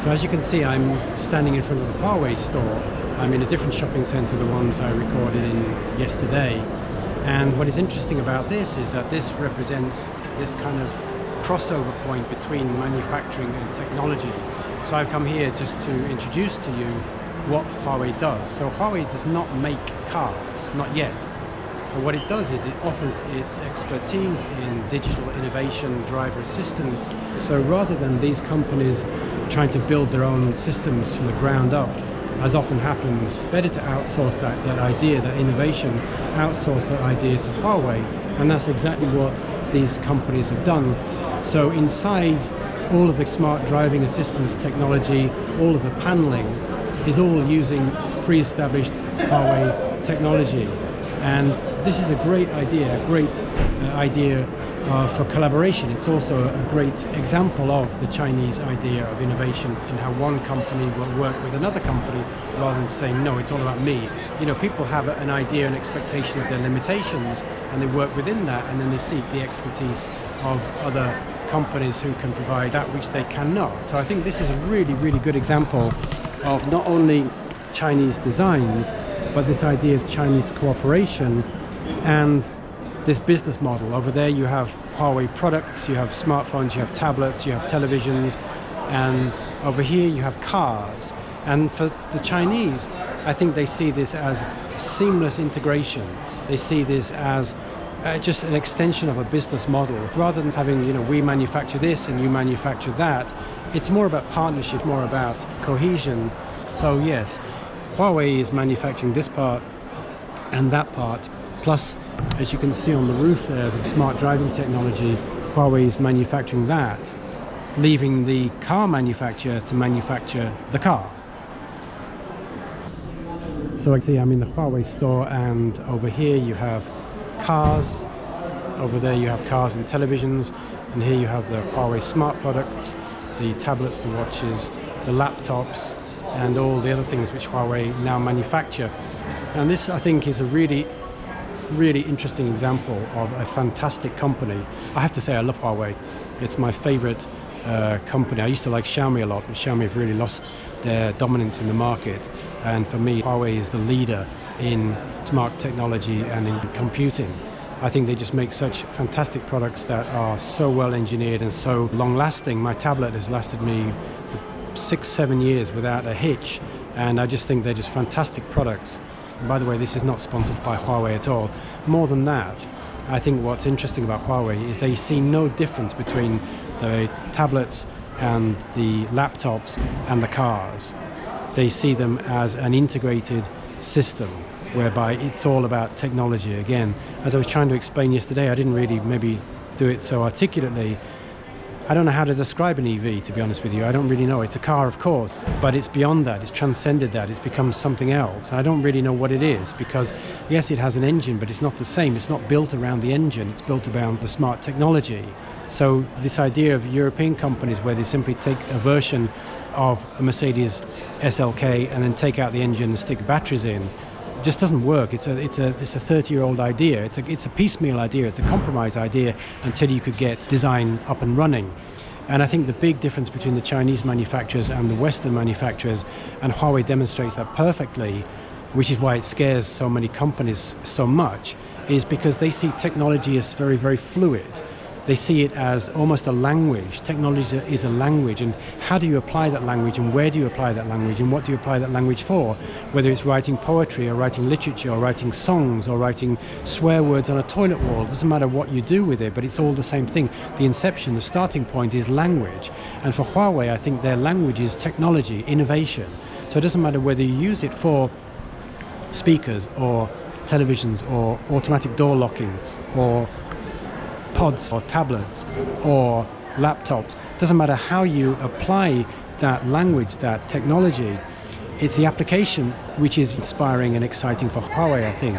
So as you can see, I'm standing in front of the Huawei store. I'm in a different shopping center, the ones I recorded in yesterday. And what is interesting about this is that this represents this kind of crossover point between manufacturing and technology. So I've come here just to introduce to you what Huawei does. So Huawei does not make cars, not yet. But what it does is it offers its expertise in digital innovation, driver assistance. So rather than these companies trying to build their own systems from the ground up, as often happens, better to outsource that idea, that innovation, outsource that idea to Huawei, and that's exactly what these companies have done. So inside all of the smart driving assistance technology, all of the paneling is all using pre-established Huawei technology. And this is a great idea, for collaboration. It's also a great example of the Chinese idea of innovation and how one company will work with another company rather than saying, no, it's all about me. You know, people have an idea, an expectation of their limitations, and they work within that, and then they seek the expertise of other companies who can provide that which they cannot. So I think this is a really, really good example of not only Chinese designs, but this idea of Chinese cooperation and this business model. Over there you have Huawei products, you have smartphones, you have tablets, you have televisions, and over here you have cars. And for the Chinese, I think they see this as seamless integration. They see this as just an extension of a business model. Rather than having, you know, we manufacture this and you manufacture that, it's more about partnership, more about cohesion. So yes, Huawei is manufacturing this part and that part, plus, as you can see on the roof there, the smart driving technology, Huawei is manufacturing that, leaving the car manufacturer to manufacture the car. So I see I'm in the Huawei store, and over here you have cars, over there you have cars and televisions, and here you have the Huawei smart products, the tablets, the watches, the laptops, and all the other things which Huawei now manufacture. And this, I think, is a really interesting example of a fantastic company. I have to say I love Huawei. It's my favorite company. I used to like Xiaomi a lot, but Xiaomi have really lost their dominance in the market. And for me, Huawei is the leader in smart technology and in computing. I think they just make such fantastic products that are so well engineered and so long lasting. My tablet has lasted me 6-7 years without a hitch, and I just think they're just fantastic products. And by the way, this is not sponsored by Huawei at all. More than that, I think what's interesting about Huawei is they see no difference between the tablets and the laptops and the cars. They see them as an integrated system whereby it's all about technology. Again, as I was trying to explain yesterday, I didn't really maybe do it so articulately. I don't know how to describe an EV, to be honest with you. I don't really know. It's a car, of course, but it's beyond that. It's transcended that. It's become something else. I don't really know what it is, because yes, it has an engine, but it's not the same. It's not built around the engine. It's built around the smart technology. So this idea of European companies where they simply take a version of a Mercedes SLK and then take out the engine and stick batteries in, just doesn't work. It's a 30-year-old idea. It's a piecemeal idea. It's a compromise idea until you could get design up and running. And I think the big difference between the Chinese manufacturers and the Western manufacturers, and Huawei demonstrates that perfectly, which is why it scares so many companies so much, is because they see technology as very, very fluid. They see it as almost a language. Technology is a language, and how do you apply that language, and where do you apply that language, and what do you apply that language for? Whether it's writing poetry or writing literature or writing songs or writing swear words on a toilet wall, it doesn't matter what you do with it, but it's all the same thing. The inception, the starting point is language. And for Huawei, I think their language is technology, innovation. So it doesn't matter whether you use it for speakers or televisions or automatic door locking or pods or tablets or laptops. Doesn't matter how you apply that language, that technology, it's the application which is inspiring and exciting for Huawei, I think.